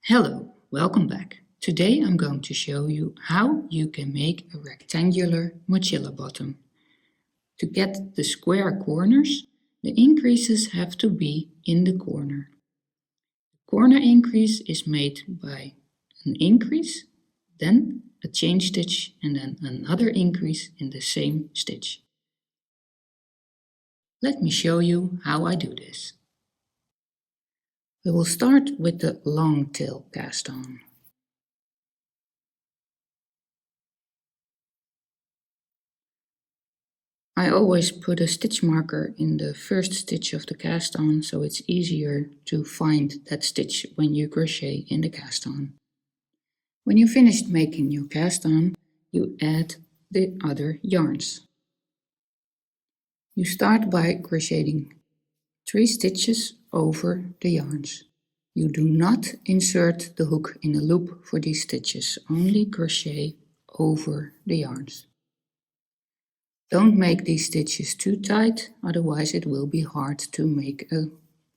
Hello, welcome back. Today I'm going to show you how you can make a rectangular mochila bottom. To get the square corners, the increases have to be in the corner. The corner increase is made by an increase, then a chain stitch and then another increase in the same stitch. Let me show you how I do this. We will start with the long tail cast on. I always put a stitch marker in the first stitch of the cast on, so it's easier to find that stitch when you crochet in the cast on. When you finished making your cast on, you add the other yarns. You start by crocheting 3 stitches over the yarns. You do not insert the hook in a loop for these stitches, only crochet over the yarns. Don't make these stitches too tight, otherwise it will be hard to make a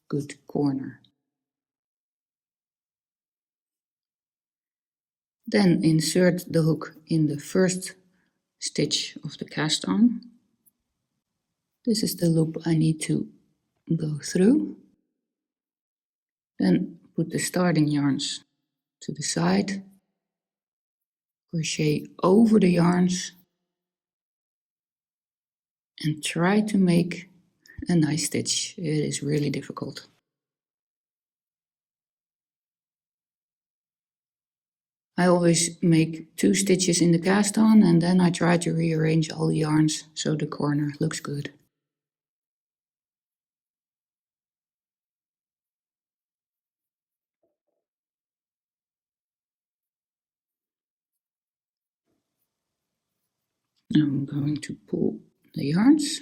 good corner. Then insert the hook in the first stitch of the cast on. This is the loop I need to go through. Then put the starting yarns to the side, crochet over the yarns and try to make a nice stitch. It is really difficult. I always make 2 stitches in the cast on and then I try to rearrange all the yarns so the corner looks good. Now I'm going to pull the yarns.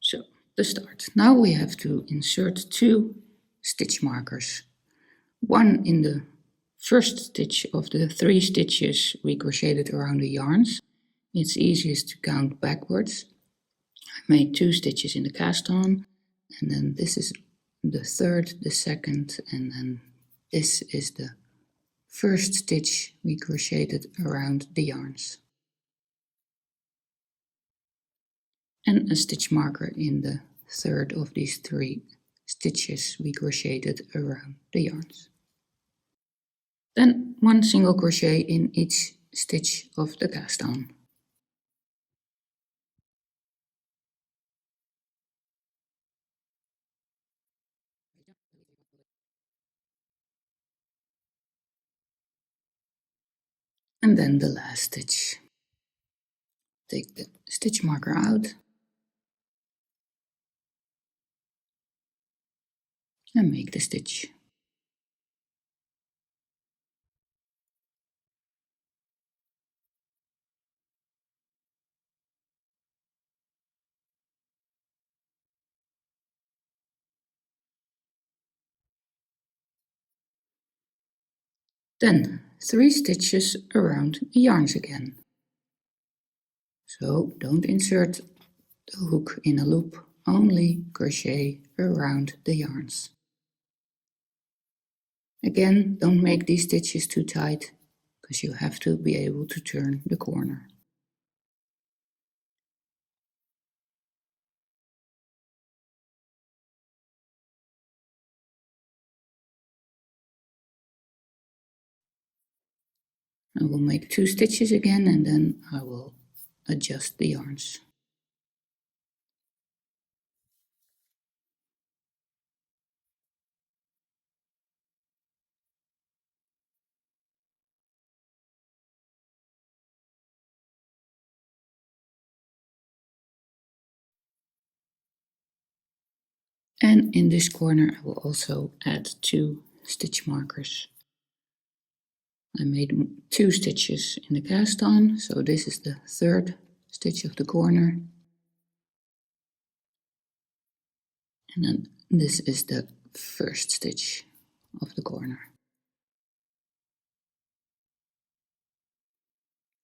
So, the start. Now we have to insert 2 stitch markers. One in the first stitch of the 3 stitches we crocheted around the yarns. It's easiest to count backwards. I made 2 stitches in the cast on, and then this is the third, the second, and then this is the first stitch we crocheted around the yarns. And a stitch marker in the third of these 3 stitches we crocheted around the yarns. Then 1 single crochet in each stitch of the cast on. And then the last stitch. Take the stitch marker out and make the stitch. Then 3 stitches around the yarns again. So don't insert the hook in a loop, only crochet around the yarns. Again, don't make these stitches too tight, because you have to be able to turn the corner. I will make 2 stitches again and then I will adjust the yarns. And in this corner I will also add 2 stitch markers. I made 2 stitches in the cast on, so this is the third stitch of the corner. And then this is the first stitch of the corner.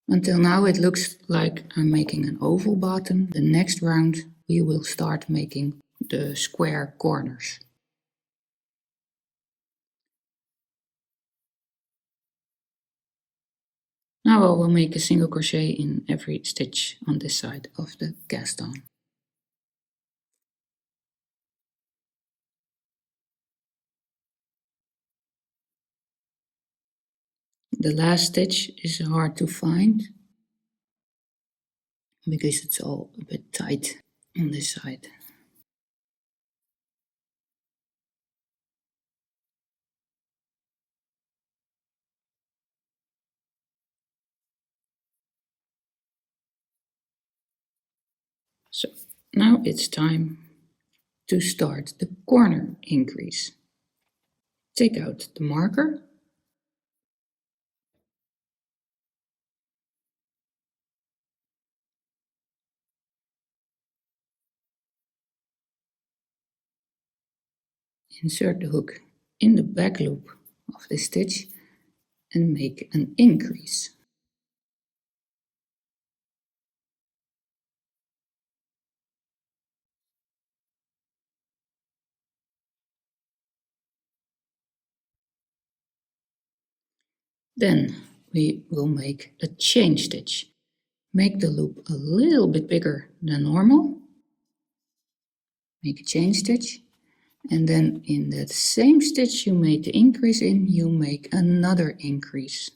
Until now it looks like I'm making an oval bottom. The next round we will start making the square corners. Now I will make a single crochet in every stitch on this side of the cast on. The last stitch is hard to find because it's all a bit tight on this side. So now it's time to start the corner increase. Take out the marker. Insert the hook in the back loop of the stitch and make an increase. Then we will make a chain stitch. Make the loop a little bit bigger than normal. Make a chain stitch, and then in that same stitch you made the increase in, you make another increase.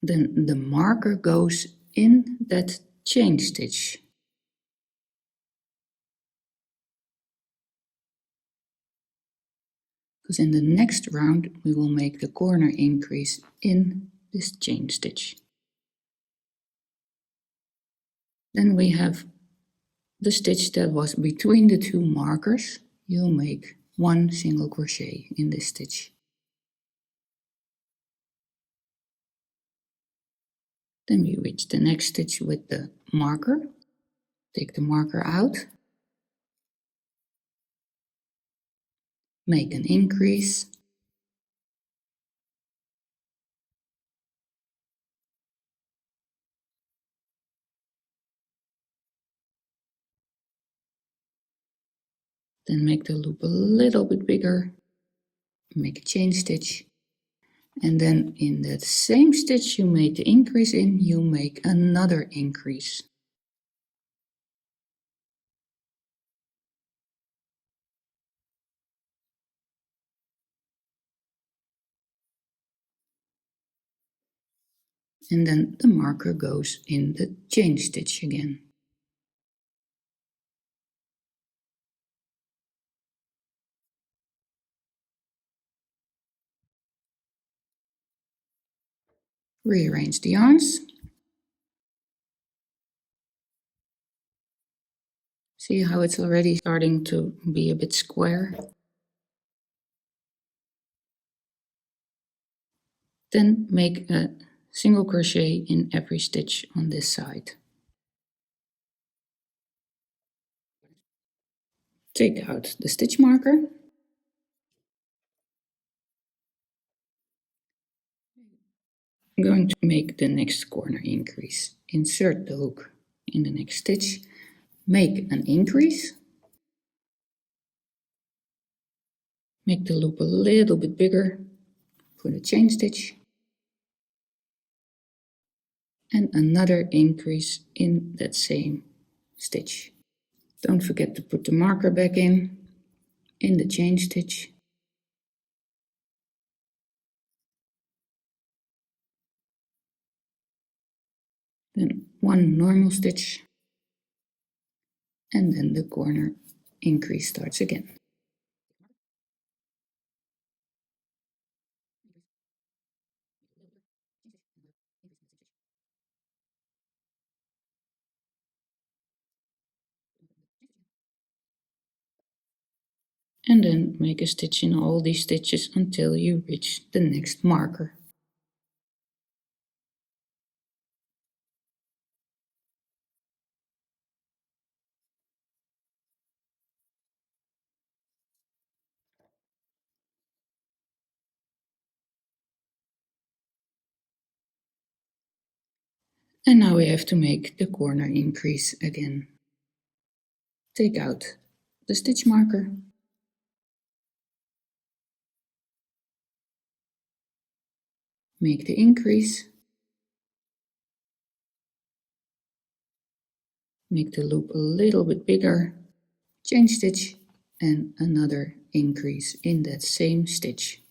Then the marker goes in that chain stitch. Because in the next round we will make the corner increase in this chain stitch. Then we have the stitch that was between the two markers. You'll make one single crochet in this stitch. Then we reach the next stitch with the marker. Take the marker out. Make an increase. Then make the loop a little bit bigger. Make a chain stitch. And then in that same stitch you made the increase in, you make another increase. And then the marker goes in the chain stitch again. Rearrange the yarns. See how it's already starting to be a bit square? Then make a single crochet in every stitch on this side. Take out the stitch marker. I'm going to make the next corner increase. Insert the hook in the next stitch. Make an increase. Make the loop a little bit bigger. Put a chain stitch. And another increase in that same stitch. Don't forget to put the marker back in the chain stitch. Then one normal stitch, and then the corner increase starts again. And then make a stitch in all these stitches until you reach the next marker. And now we have to make the corner increase again. Take out the stitch marker. Make the increase. Make the loop a little bit bigger. Chain stitch and another increase in that same stitch.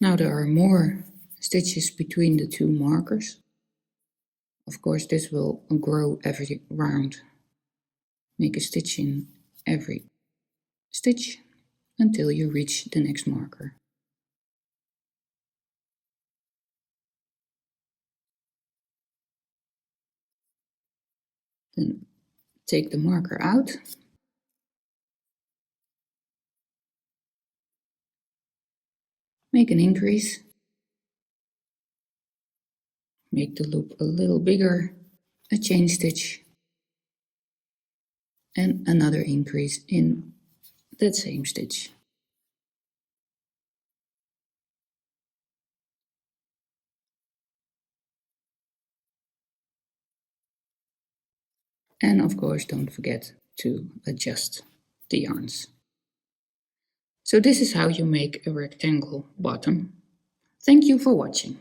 Now there are more stitches between the two markers. Of course, this will grow every round. Make a stitch in every stitch until you reach the next marker. Then take the marker out. Make an increase. Make the loop a little bigger, a chain stitch, and another increase in that same stitch. And of course, don't forget to adjust the yarns. So this is how you make a rectangle bottom. Thank you for watching.